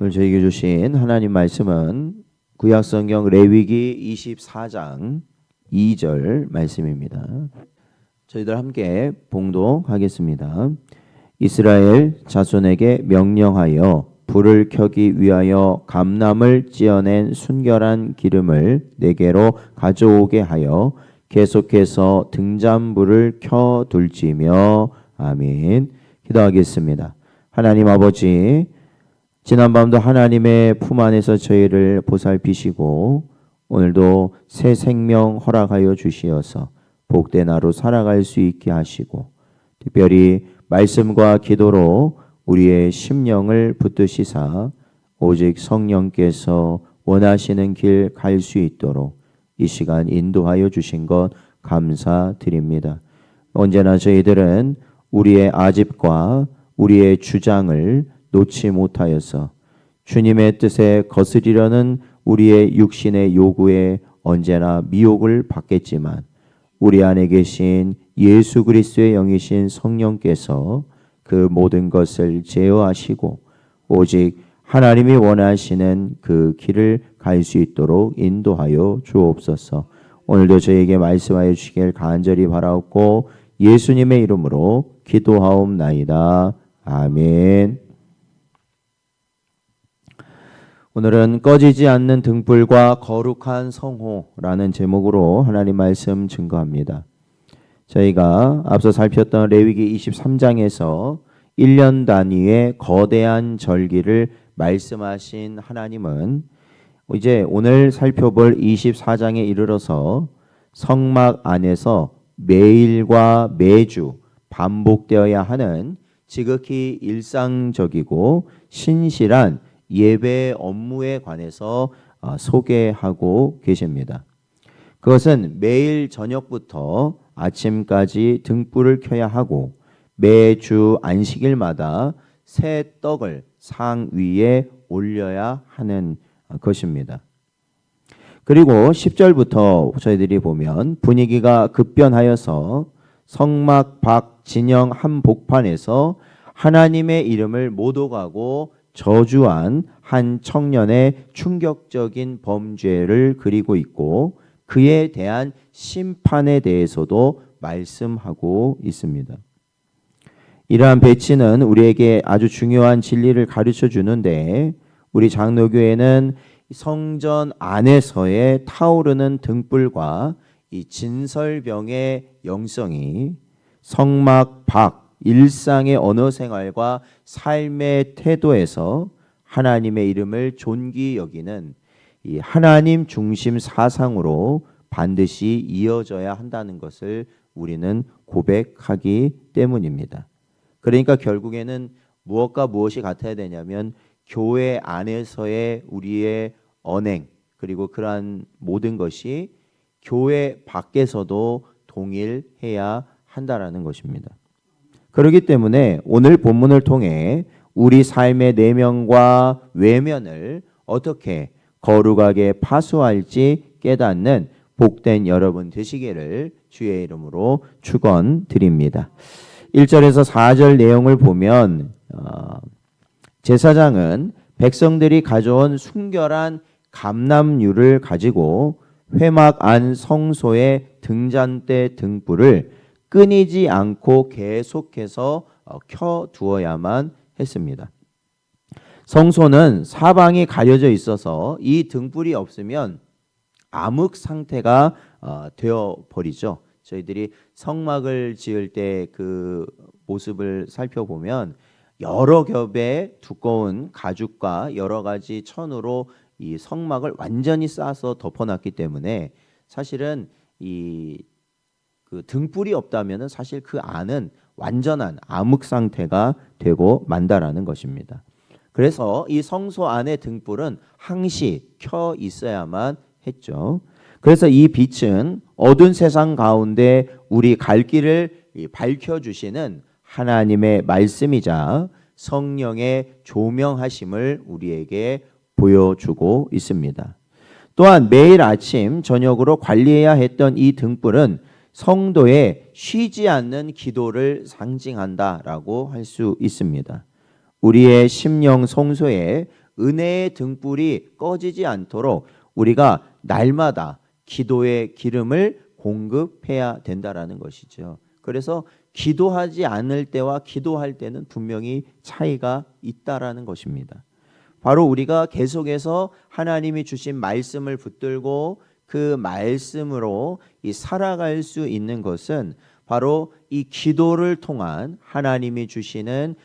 오늘 저에게 주신 하나님 말씀은 구약성경 레위기 24장 2절 말씀입니다. 저희들 함께 봉독하겠습니다. 이스라엘 자손에게 명령하여 불을 켜기 위하여 감람을 찌어낸 순결한 기름을 네게로 가져오게 하여 계속해서 등잔불을 켜둘지며 아멘. 기도하겠습니다. 하나님 아버지, 지난밤도 하나님의 품 안에서 저희를 보살피시고 오늘도 새 생명 허락하여 주시어서 복된 하루 살아갈 수 있게 하시고 특별히 말씀과 기도로 우리의 심령을 붙드시사 오직 성령께서 원하시는 길 갈 수 있도록 이 시간 인도하여 주신 것 감사드립니다. 언제나 저희들은 우리의 아집과 우리의 주장을 놓지 못하여서 주님의 뜻에 거스리려는 우리의 육신의 요구에 언제나 미혹을 받겠지만 우리 안에 계신 예수 그리스도의 영이신 성령께서 그 모든 것을 제어하시고 오직 하나님이 원하시는 그 길을 갈 수 있도록 인도하여 주옵소서. 오늘도 저에게 말씀하여 주시길 간절히 바라옵고 예수님의 이름으로 기도하옵나이다. 아멘. 오늘은 꺼지지 않는 등불과 거룩한 성호라는 제목으로 하나님 말씀 증거합니다. 저희가 앞서 살폈던 레위기 23장에서 1년 단위의 거대한 절기를 말씀하신 하나님은 이제 오늘 살펴볼 24장에 이르러서 성막 안에서 매일과 매주 반복되어야 하는 지극히 일상적이고 신실한 예배 업무에 관해서 소개하고 계십니다. 그것은 매일 저녁부터 아침까지 등불을 켜야 하고 매주 안식일마다 새 떡을 상 위에 올려야 하는 것입니다. 그리고 10절부터 저희들이 보면 분위기가 급변하여서 성막 밖 진영 한복판에서 하나님의 이름을 모독하고 저주한 한 청년의 충격적인 범죄를 그리고 있고 그에 대한 심판에 대해서도 말씀하고 있습니다. 이러한 배치는 우리에게 아주 중요한 진리를 가르쳐 주는데 우리 장로교회는 성전 안에서의 타오르는 등불과 이 진설병의 영성이 성막 밖 일상의 언어 생활과 삶의 태도에서 하나님의 이름을 존귀 여기는 이 하나님 중심 사상으로 반드시 이어져야 한다는 것을 우리는 고백하기 때문입니다. 그러니까 결국에는 무엇과 무엇이 같아야 되냐면 교회 안에서의 우리의 언행 그리고 그러한 모든 것이 교회 밖에서도 동일해야 한다라는 것입니다. 그렇기 때문에 오늘 본문을 통해 우리 삶의 내면과 외면을 어떻게 거룩하게 파수할지 깨닫는 복된 여러분 되시기를 주의 이름으로 축원드립니다. 1절에서 4절 내용을 보면 제사장은 백성들이 가져온 순결한 감람유를 가지고 회막 안 성소의 등잔대 등불을 끊이지 않고 계속해서 켜두어야만 했습니다. 성소는 사방이 가려져 있어서 이 등불이 없으면 암흑 상태가 되어버리죠. 저희들이 성막을 지을 때 그 모습을 살펴보면 여러 겹의 두꺼운 가죽과 여러 가지 천으로 이 성막을 완전히 싸서 덮어놨기 때문에 사실은 그 등불이 없다면은 사실 그 안은 완전한 암흑 상태가 되고 만다라는 것입니다. 그래서 이 성소 안의 등불은 항시 켜 있어야만 했죠. 그래서 이 빛은 어두운 세상 가운데 우리 갈 길을 밝혀주시는 하나님의 말씀이자 성령의 조명하심을 우리에게 보여주고 있습니다. 또한 매일 아침 저녁으로 관리해야 했던 이 등불은 성도의 쉬지 않는 기도를 상징한다라고 할 수 있습니다. 우리의 심령 성소에 은혜의 등불이 꺼지지 않도록 우리가 날마다 기도의 기름을 공급해야 된다라는 것이죠. 그래서 기도하지 않을 때와 기도할 때는 분명히 차이가 있다라는 것입니다. 바로 우리가 계속해서 하나님이 주신 말씀을 붙들고 그 말씀으로 살아갈 수 있는 것은 바로 이 기도를 통한 하나님이 주시는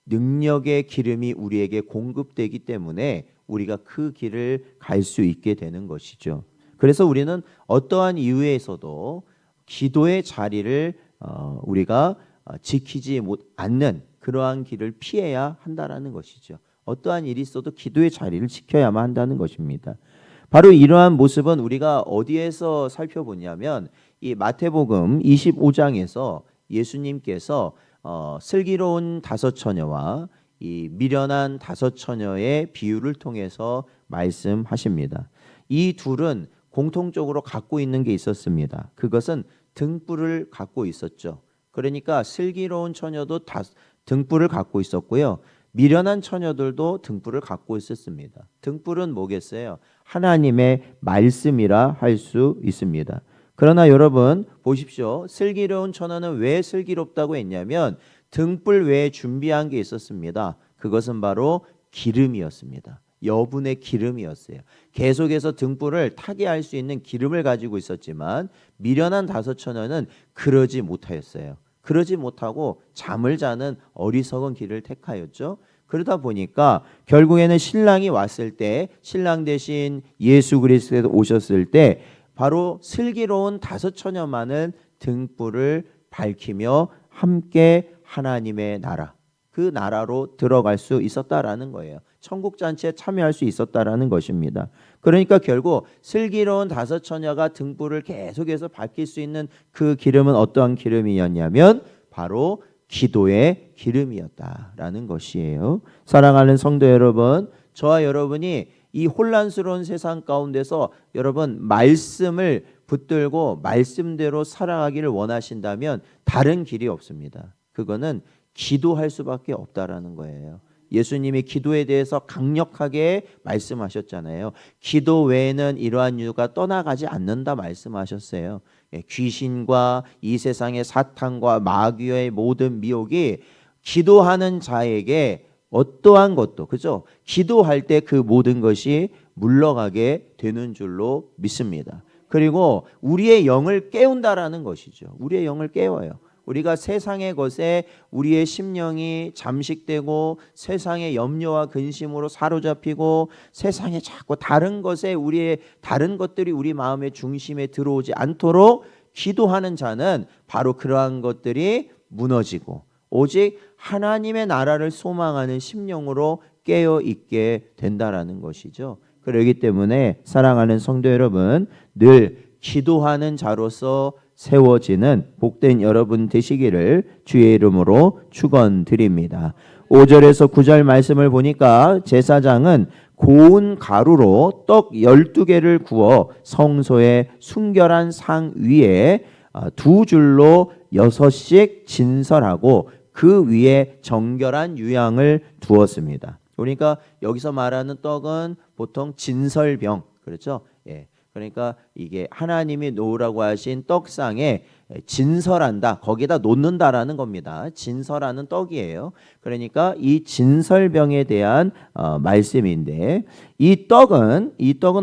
능력의 기름이 우리에게 공급되기 때문에 우리가 그 길을 갈 수 있게 되는 것이죠. 그래서 우리는 어떠한 이유에서도 기도의 자리를 우리가 지키지 않는 그러한 길을 피해야 한다라는 것이죠. 어떠한 일이 있어도 기도의 자리를 지켜야만 한다는 것입니다. 바로 이러한 모습은 우리가 어디에서 살펴보냐면 이 마태복음 25장에서 예수님께서 슬기로운 다섯 처녀와 이 미련한 다섯 처녀의 비유를 통해서 말씀하십니다. 이 둘은 공통적으로 갖고 있는 게 있었습니다. 그것은 등불을 갖고 있었죠. 그러니까 슬기로운 처녀도 등불을 갖고 있었고요. 미련한 처녀들도 등불을 갖고 있었습니다. 등불은 뭐겠어요? 하나님의 말씀이라 할 수 있습니다. 그러나 여러분 보십시오. 슬기로운 처녀는 왜 슬기롭다고 했냐면 등불 외에 준비한 게 있었습니다. 그것은 바로 기름이었습니다. 여분의 기름이었어요. 계속해서 등불을 타게 할 수 있는 기름을 가지고 있었지만 미련한 다섯 처녀는 그러지 못하였어요. 그러지 못하고 잠을 자는 어리석은 길을 택하였죠. 그러다 보니까 결국에는 신랑이 왔을 때, 신랑 대신 예수 그리스도께서 오셨을 때 바로 슬기로운 다섯 처녀만은 등불을 밝히며 함께 하나님의 나라, 그 나라로 들어갈 수 있었다라는 거예요. 천국 잔치에 참여할 수 있었다라는 것입니다. 그러니까 결국 슬기로운 다섯 처녀가 등불을 계속해서 밝힐 수 있는 그 기름은 어떠한 기름이었냐면 바로 기도의 기름이었다라는 것이에요. 사랑하는 성도 여러분, 저와 여러분이 이 혼란스러운 세상 가운데서 여러분 말씀을 붙들고 말씀대로 살아가기를 원하신다면 다른 길이 없습니다. 그거는 기도할 수밖에 없다라는 거예요. 예수님이 기도에 대해서 강력하게 말씀하셨잖아요. 기도 외에는 이러한 이유가 떠나가지 않는다 말씀하셨어요. 귀신과 이 세상의 사탄과 마귀의 모든 미혹이 기도하는 자에게 어떠한 것도, 그죠? 기도할 때 그 모든 것이 물러가게 되는 줄로 믿습니다. 그리고 우리의 영을 깨운다라는 것이죠. 우리의 영을 깨워요. 우리가 세상의 것에 우리의 심령이 잠식되고 세상의 염려와 근심으로 사로잡히고 세상에 자꾸 다른 것에 우리의 다른 것들이 우리 마음의 중심에 들어오지 않도록 기도하는 자는 바로 그러한 것들이 무너지고 오직 하나님의 나라를 소망하는 심령으로 깨어 있게 된다라는 것이죠. 그렇기 때문에 사랑하는 성도 여러분, 늘 기도하는 자로서 세워지는 복된 여러분 되시기를 주의 이름으로 축원드립니다. 5절에서 9절 말씀을 보니까 제사장은 고운 가루로 떡 12개를 구워 성소의 순결한 상 위에 두 줄로 6씩 진설하고 그 위에 정결한 유향을 두었습니다. 그러니까 여기서 말하는 떡은 보통 진설병, 그렇죠? 예. 그러니까 이게 하나님이 놓으라고 하신 떡상에 진설한다, 거기다 놓는다라는 겁니다. 진설하는 떡이에요. 그러니까 이 진설병에 대한 말씀인데 이 떡은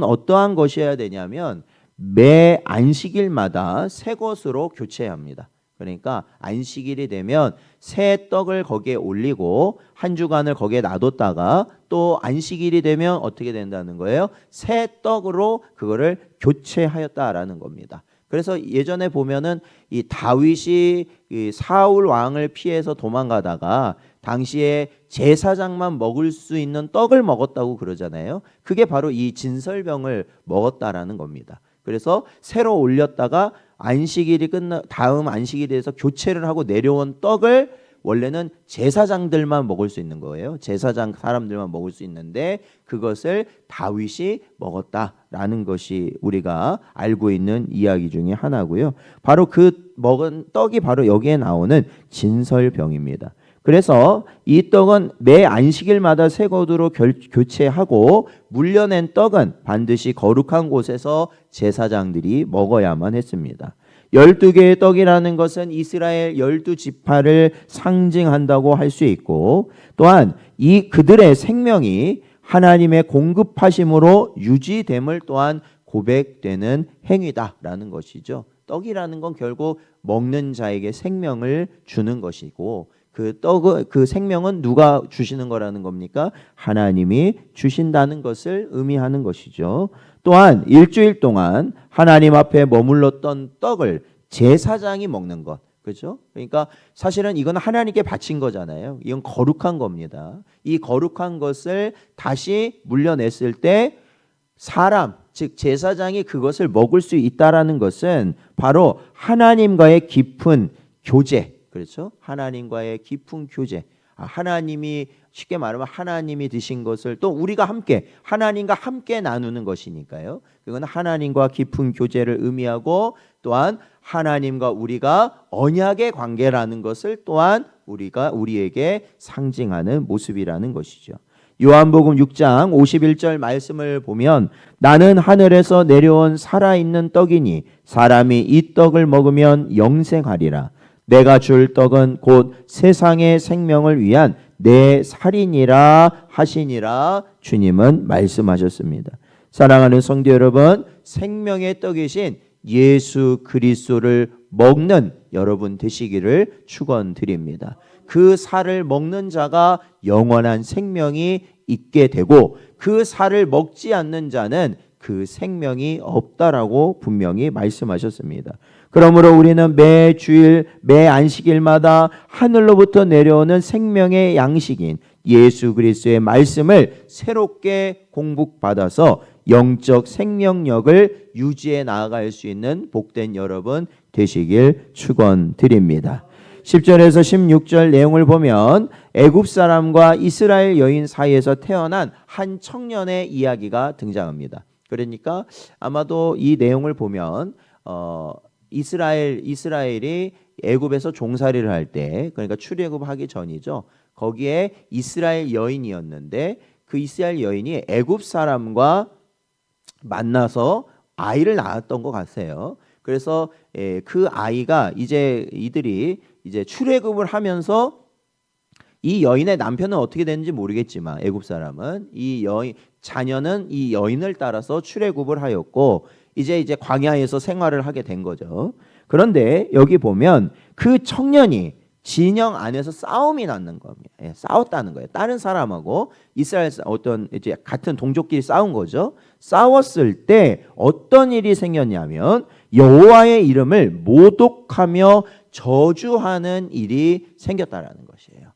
어떠한 것이어야 되냐면 매 안식일마다 새 것으로 교체해야 합니다. 그러니까 안식일이 되면 새 떡을 거기에 올리고 한 주간을 거기에 놔뒀다가 또 안식일이 되면 어떻게 된다는 거예요? 새 떡으로 그거를 교체하였다라는 겁니다. 그래서 예전에 보면은 이 다윗이 이 사울 왕을 피해서 도망가다가 당시에 제사장만 먹을 수 있는 떡을 먹었다고 그러잖아요. 그게 바로 이 진설병을 먹었다라는 겁니다. 그래서 새로 올렸다가 안식일이 다음 안식일에서 교체를 하고 내려온 떡을 원래는 제사장들만 먹을 수 있는 거예요. 제사장 사람들만 먹을 수 있는데 그것을 다윗이 먹었다라는 것이 우리가 알고 있는 이야기 중에 하나고요. 바로 그 먹은 떡이 바로 여기에 나오는 진설병입니다. 그래서 이 떡은 매 안식일마다 새 것으로 교체하고 물려낸 떡은 반드시 거룩한 곳에서 제사장들이 먹어야만 했습니다. 12개의 떡이라는 것은 이스라엘 12지파를 상징한다고 할 수 있고, 또한 이 그들의 생명이 하나님의 공급하심으로 유지됨을 또한 고백되는 행위다라는 것이죠. 떡이라는 건 결국 먹는 자에게 생명을 주는 것이고, 그 생명은 누가 주시는 거라는 겁니까? 하나님이 주신다는 것을 의미하는 것이죠. 또한 일주일 동안 하나님 앞에 머물렀던 떡을 제사장이 먹는 것, 그렇죠? 그러니까 사실은 이건 하나님께 바친 거잖아요. 이건 거룩한 겁니다. 이 거룩한 것을 다시 물려냈을 때 사람, 즉 제사장이 그것을 먹을 수 있다라는 것은 바로 하나님과의 깊은 교제, 그렇죠? 하나님과의 깊은 교제. 하나님이, 쉽게 말하면 하나님이 드신 것을 또 우리가 함께 하나님과 함께 나누는 것이니까요. 그건 하나님과 깊은 교제를 의미하고, 또한 하나님과 우리가 언약의 관계라는 것을 또한 우리에게 상징하는 모습이라는 것이죠. 요한복음 6장 51절 말씀을 보면, 나는 하늘에서 내려온 살아있는 떡이니 사람이 이 떡을 먹으면 영생하리라. 내가 줄 떡은 곧 세상의 생명을 위한 내 살이니라 하시니라. 주님은 말씀하셨습니다. 사랑하는 성도 여러분, 생명의 떡이신 예수 그리스도를 먹는 여러분 되시기를 축원드립니다. 그 살을 먹는 자가 영원한 생명이 있게 되고, 그 살을 먹지 않는 자는 그 생명이 없다라고 분명히 말씀하셨습니다. 그러므로 우리는 매 주일, 매 안식일마다 하늘로부터 내려오는 생명의 양식인 예수 그리스도의 말씀을 새롭게 공급받아서 영적 생명력을 유지해 나아갈 수 있는 복된 여러분 되시길 축원드립니다. 10절에서 16절 내용을 보면 애굽 사람과 이스라엘 여인 사이에서 태어난 한 청년의 이야기가 등장합니다. 그러니까 아마도 이 내용을 보면 이스라엘이 애굽에서 종살이를 할 때, 그러니까 출애굽하기 전이죠. 거기에 이스라엘 여인이었는데 그 이스라엘 여인이 애굽 사람과 만나서 아이를 낳았던 것 같아요. 그래서 그 아이가 이들이 출애굽을 하면서 이 여인의 남편은 어떻게 됐는지 모르겠지만 애굽 사람은 자녀는 이 여인을 따라서 출애굽을 하였고 이제 광야에서 생활을 하게 된 거죠. 그런데 여기 보면 그 청년이 진영 안에서 싸움이 났는 겁니다. 싸웠다는 거예요. 다른 사람하고 이스라엘 어떤 같은 동족끼리 싸운 거죠. 싸웠을 때 어떤 일이 생겼냐면 여호와의 이름을 모독하며 저주하는 일이 생겼다라는 것이에요.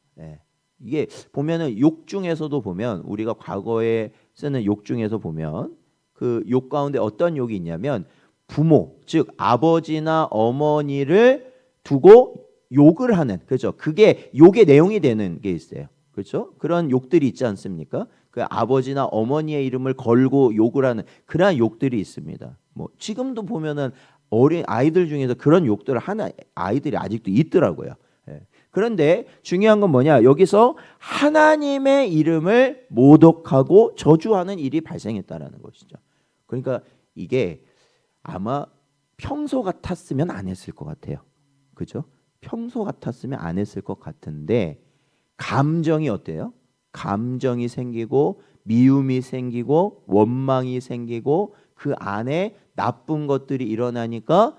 이게 보면은 욕 중에서도 보면 우리가 과거에 쓰는 욕 중에서 보면 그 욕 가운데 어떤 욕이 있냐면 부모, 즉 아버지나 어머니를 두고 욕을 하는, 그렇죠? 그게 욕의 내용이 되는 게 있어요. 그렇죠? 그런 욕들이 있지 않습니까? 그 아버지나 어머니의 이름을 걸고 욕을 하는 그러한 욕들이 있습니다. 뭐 지금도 보면은 어린 아이들 중에서 그런 욕들을 하는 아이들이 아직도 있더라고요. 그런데 중요한 건 뭐냐? 여기서 하나님의 이름을 모독하고 저주하는 일이 발생했다라는 것이죠. 그러니까 이게 아마 평소 같았으면 안 했을 것 같아요. 그죠? 평소 같았으면 안 했을 것 같은데 감정이 어때요? 감정이 생기고 미움이 생기고 원망이 생기고 그 안에 나쁜 것들이 일어나니까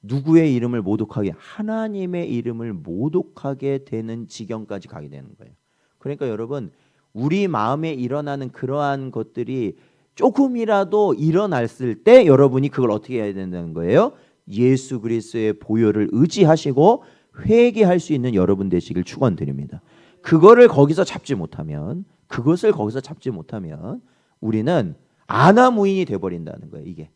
누구의 이름을 모독하게, 하나님의 이름을 모독하게 되는 지경까지 가게 되는 거예요. 그러니까 여러분, 우리 마음에 일어나는 그러한 것들이 조금이라도 일어났을 때 여러분이 그걸 어떻게 해야 된다는 거예요? 예수 그리스도의 보혈을 의지하시고 회개할 수 있는 여러분 되시길 축원드립니다. 그것을 거기서 잡지 못하면 우리는 아나무인이 돼버린다는 거예요. 이게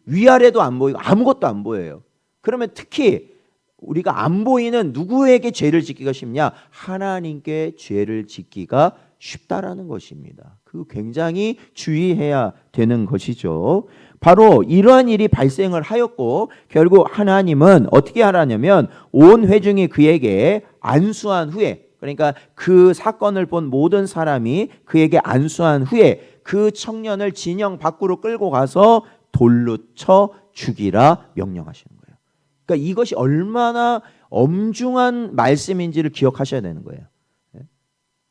위아래도 안 보이고 아무것도 안 보여요. 그러면 특히 우리가 안 보이는 누구에게 죄를 짓기가 쉽냐? 하나님께 죄를 짓기가 쉽다라는 것입니다. 그 굉장히 주의해야 되는 것이죠. 바로 이러한 일이 발생을 하였고 결국 하나님은 어떻게 하라냐면 온 회중이 그에게 안수한 후에 그러니까 그 사건을 본 모든 사람이 그에게 안수한 후에 그 청년을 진영 밖으로 끌고 가서 돌로 쳐 죽이라 명령하시는 거예요. 그러니까 이것이 얼마나 엄중한 말씀인지를 기억하셔야 되는 거예요.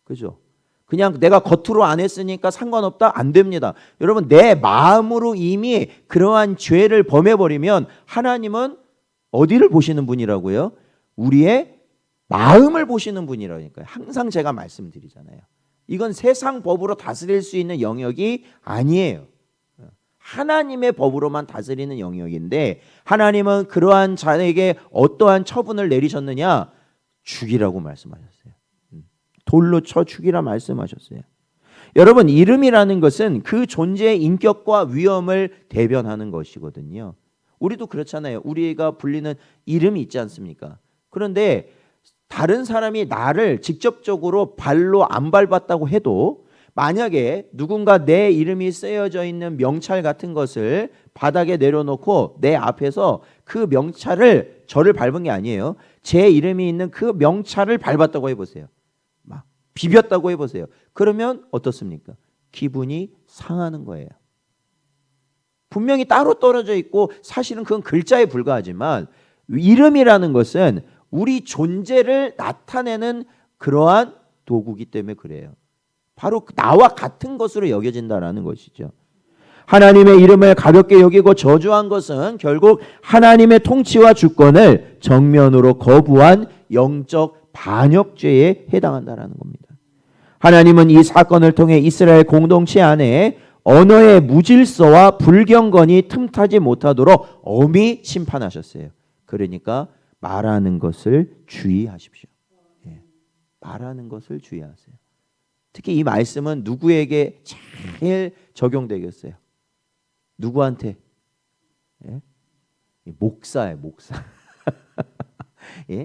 그죠? 그냥 내가 겉으로 안 했으니까 상관없다? 안 됩니다. 여러분, 내 마음으로 이미 그러한 죄를 범해버리면 하나님은 어디를 보시는 분이라고요? 우리의 마음을 보시는 분이라니까요. 항상 제가 말씀드리잖아요. 이건 세상 법으로 다스릴 수 있는 영역이 아니에요. 하나님의 법으로만 다스리는 영역인데 하나님은 그러한 자에게 어떠한 처분을 내리셨느냐? 죽이라고 말씀하셨어요. 돌로 쳐 죽이라 말씀하셨어요. 여러분, 이름이라는 것은 그 존재의 인격과 위엄을 대변하는 것이거든요. 우리도 그렇잖아요. 우리가 불리는 이름이 있지 않습니까? 그런데 다른 사람이 나를 직접적으로 발로 안 밟았다고 해도 만약에 누군가 내 이름이 쓰여져 있는 명찰 같은 것을 바닥에 내려놓고 내 앞에서 그 명찰을 저를 밟은 게 아니에요. 제 이름이 있는 그 명찰을 밟았다고 해보세요. 막 비볐다고 해보세요. 그러면 어떻습니까? 기분이 상하는 거예요. 분명히 따로 떨어져 있고 사실은 그건 글자에 불과하지만 이름이라는 것은 우리 존재를 나타내는 그러한 도구이기 때문에 그래요. 바로 나와 같은 것으로 여겨진다는 것이죠. 하나님의 이름을 가볍게 여기고 저주한 것은 결국 하나님의 통치와 주권을 정면으로 거부한 영적 반역죄에 해당한다는 겁니다. 하나님은 이 사건을 통해 이스라엘 공동체 안에 언어의 무질서와 불경건이 틈타지 못하도록 엄히 심판하셨어요. 그러니까 말하는 것을 주의하십시오. 말하는 것을 주의하세요. 특히 이 말씀은 누구에게 제일 적용되겠어요? 누구한테? 목사예요, 목사.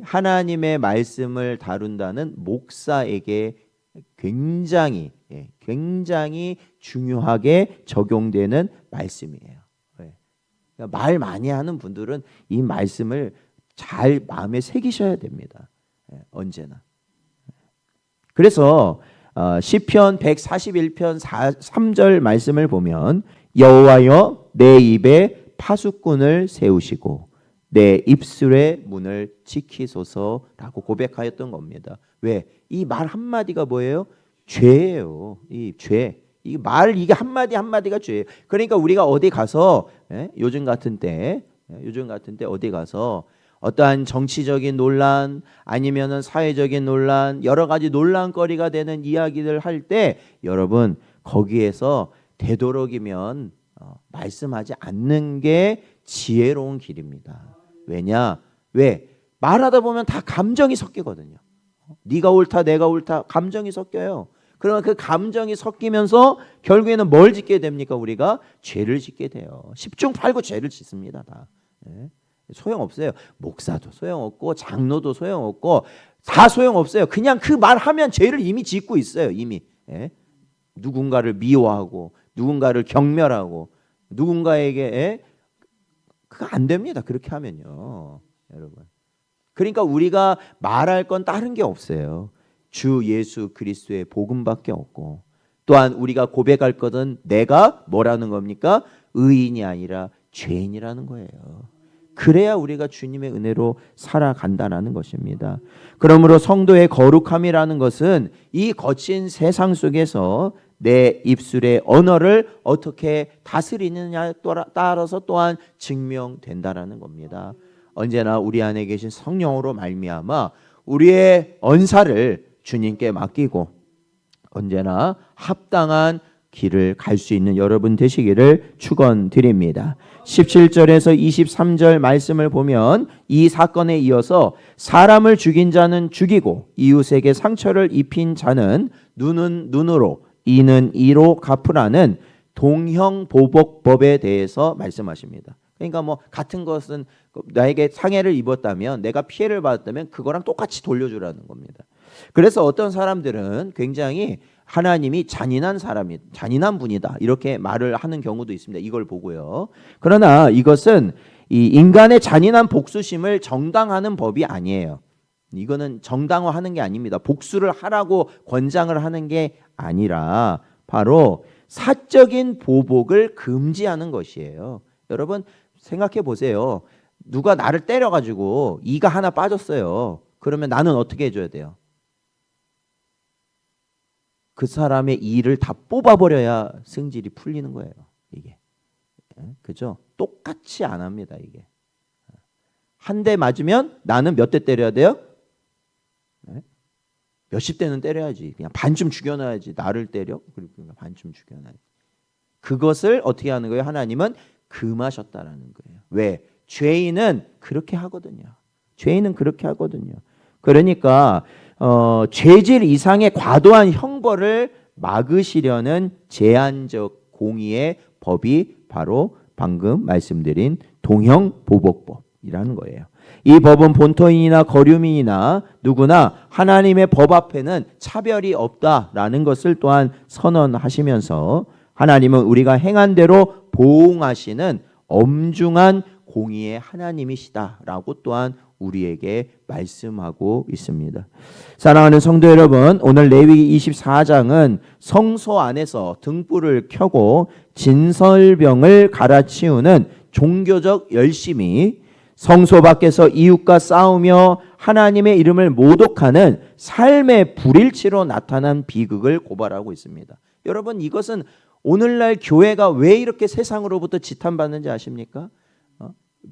하나님의 말씀을 다룬다는 목사에게 굉장히 중요하게 적용되는 말씀이에요. 그러니까 말 많이 하는 분들은 이 말씀을 잘 마음에 새기셔야 됩니다. 언제나. 그래서 시편 141편 3절 말씀을 보면 여호와여 내 입에 파수꾼을 세우시고 내 입술의 문을 지키소서라고 고백하였던 겁니다. 왜? 이 말 한마디가 뭐예요? 죄예요. 이 죄. 이 말 이게 한마디 한마디가 죄예요. 그러니까 우리가 어디 가서 요즘 같은 때 어디 가서 어떠한 정치적인 논란 아니면은 사회적인 논란 여러 가지 논란거리가 되는 이야기를 할 때 여러분 거기에서 되도록이면 말씀하지 않는 게 지혜로운 길입니다. 왜냐? 왜? 말하다 보면 다 감정이 섞이거든요. 네가 옳다 내가 옳다 감정이 섞여요. 그러면 그 감정이 섞이면서 결국에는 뭘 짓게 됩니까? 우리가 죄를 짓게 돼요. 10중 8구 죄를 짓습니다. 다. 소용없어요. 목사도 소용없고 장로도 소용없고 다 소용없어요. 그냥 그 말하면 죄를 이미 짓고 있어요. 이미. 누군가를 미워하고 누군가를 경멸하고 누군가에게 그거 안 됩니다. 그렇게 하면요. 여러분. 그러니까 우리가 말할 건 다른 게 없어요. 주 예수 그리스도의 복음밖에 없고 또한 우리가 고백할 것은 내가 뭐라는 겁니까? 의인이 아니라 죄인이라는 거예요. 그래야 우리가 주님의 은혜로 살아간다는 것입니다. 그러므로 성도의 거룩함이라는 것은 이 거친 세상 속에서 내 입술의 언어를 어떻게 다스리느냐에 따라서 또한 증명된다라는 겁니다. 언제나 우리 안에 계신 성령으로 말미암아 우리의 언사를 주님께 맡기고 언제나 합당한 길을 갈 수 있는 여러분 되시기를 축원드립니다. 17절에서 23절 말씀을 보면 이 사건에 이어서 사람을 죽인 자는 죽이고 이웃에게 상처를 입힌 자는 눈은 눈으로 이는 이로 갚으라는 동형보복법에 대해서 말씀하십니다. 그러니까 뭐 같은 것은 나에게 상해를 입었다면 내가 피해를 받았다면 그거랑 똑같이 돌려주라는 겁니다. 그래서 어떤 사람들은 굉장히 하나님이 잔인한 분이다 이렇게 말을 하는 경우도 있습니다. 이걸 보고요. 그러나 이것은 이 인간의 잔인한 복수심을 정당하는 법이 아니에요. 이거는 정당화하는 게 아닙니다. 복수를 하라고 권장을 하는 게 아니라 바로 사적인 보복을 금지하는 것이에요. 여러분 생각해 보세요. 누가 나를 때려가지고 이가 하나 빠졌어요. 그러면 나는 어떻게 해줘야 돼요? 그 사람의 이를 다 뽑아버려야 승질이 풀리는 거예요. 이게. 그죠? 똑같이 안 합니다. 이게. 한 대 맞으면 나는 몇 대 때려야 돼요? 몇십 대는 때려야지. 그냥 반쯤 죽여놔야지. 나를 때려? 그리고 반쯤 죽여놔야지. 그것을 어떻게 하는 거예요? 하나님은 금하셨다라는 거예요. 왜? 죄인은 그렇게 하거든요. 죄인은 그렇게 하거든요. 그러니까 죄질 이상의 과도한 형벌을 막으시려는 제한적 공의의 법이 바로 방금 말씀드린 동형보복법이라는 거예요. 이 법은 본토인이나 거류민이나 누구나 하나님의 법 앞에는 차별이 없다라는 것을 또한 선언하시면서 하나님은 우리가 행한 대로 보응하시는 엄중한 공의의 하나님이시다라고 또한 우리에게 말씀하고 있습니다. 사랑하는 성도 여러분, 오늘 레위기 24장은 성소 안에서 등불을 켜고 진설병을 갈아치우는 종교적 열심이 성소 밖에서 이웃과 싸우며 하나님의 이름을 모독하는 삶의 불일치로 나타난 비극을 고발하고 있습니다. 여러분 이것은 오늘날 교회가 왜 이렇게 세상으로부터 지탄받는지 아십니까?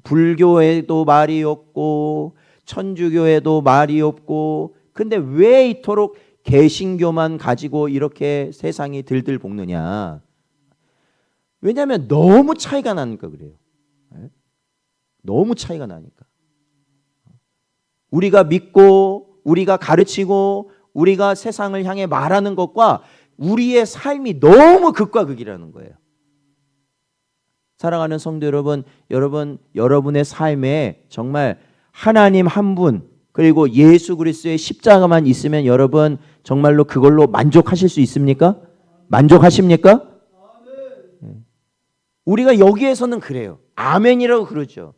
불교에도 말이 없고 천주교에도 말이 없고 근데 왜 이토록 개신교만 가지고 이렇게 세상이 들들 볶느냐? 왜냐하면 너무 차이가 나니까 그래요. 너무 차이가 나니까. 우리가 믿고 우리가 가르치고 우리가 세상을 향해 말하는 것과 우리의 삶이 너무 극과 극이라는 거예요. 사랑하는 성도 여러분, 여러분의 삶에 정말 하나님 한 분 그리고 예수 그리스도의 십자가만 있으면 여러분 정말로 그걸로 만족하실 수 있습니까? 만족하십니까? 우리가 여기에서는 그래요. 아멘이라고 그러죠.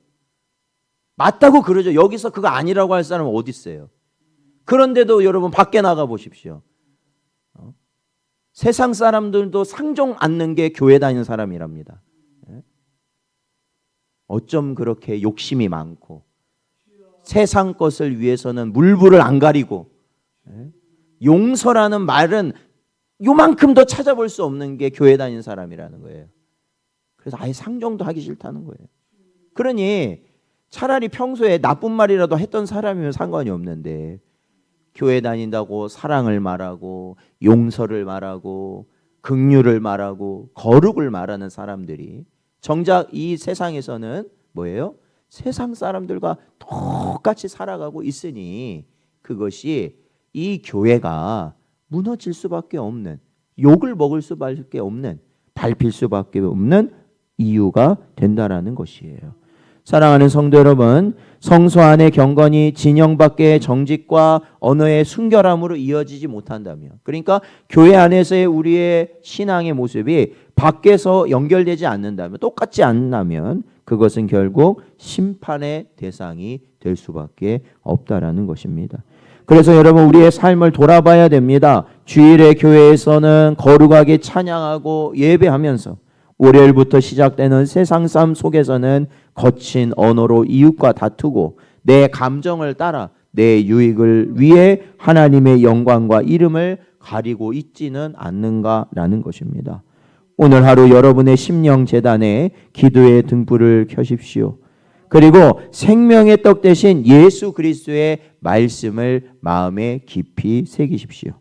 맞다고 그러죠. 여기서 그거 아니라고 할 사람은 어디 있어요? 그런데도 여러분 밖에 나가 보십시오. 세상 사람들도 상종 않는 게 교회 다니는 사람이랍니다. 어쩜 그렇게 욕심이 많고 세상 것을 위해서는 물불을 안 가리고 용서라는 말은 요만큼 더 찾아볼 수 없는 게 교회 다니는 사람이라는 거예요. 그래서 아예 상종도 하기 싫다는 거예요. 그러니 차라리 평소에 나쁜 말이라도 했던 사람이면 상관이 없는데 교회 다닌다고 사랑을 말하고 용서를 말하고 긍휼을 말하고 거룩을 말하는 사람들이 정작 이 세상에서는 뭐예요? 세상 사람들과 똑같이 살아가고 있으니 그것이 이 교회가 무너질 수밖에 없는 욕을 먹을 수밖에 없는 밟힐 수밖에 없는 이유가 된다라는 것이에요. 사랑하는 성도 여러분, 성소 안의 경건이 진영 밖의 정직과 언어의 순결함으로 이어지지 못한다면, 그러니까 교회 안에서의 우리의 신앙의 모습이 밖에서 연결되지 않는다면, 똑같지 않다면 그것은 결국 심판의 대상이 될 수밖에 없다라는 것입니다. 그래서 여러분 우리의 삶을 돌아봐야 됩니다. 주일의 교회에서는 거룩하게 찬양하고 예배하면서 월요일부터 시작되는 세상 삶 속에서는 거친 언어로 이웃과 다투고 내 감정을 따라 내 유익을 위해 하나님의 영광과 이름을 가리고 있지는 않는가라는 것입니다. 오늘 하루 여러분의 심령 재단에 기도의 등불을 켜십시오. 그리고 생명의 떡 대신 예수 그리스도의 말씀을 마음에 깊이 새기십시오.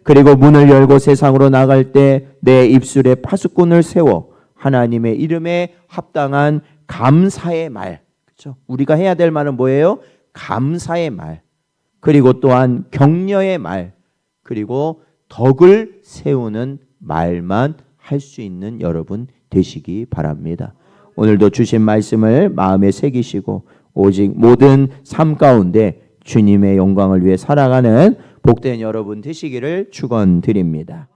그리고 문을 열고 세상으로 나갈 때 내 입술에 파수꾼을 세워 하나님의 이름에 합당한 감사의 말, 그렇죠? 우리가 해야 될 말은 뭐예요? 감사의 말, 그리고 또한 격려의 말, 그리고 덕을 세우는 말만 할 수 있는 여러분 되시기 바랍니다. 오늘도 주신 말씀을 마음에 새기시고 오직 모든 삶 가운데 주님의 영광을 위해 살아가는 복된 여러분 되시기를 축원드립니다.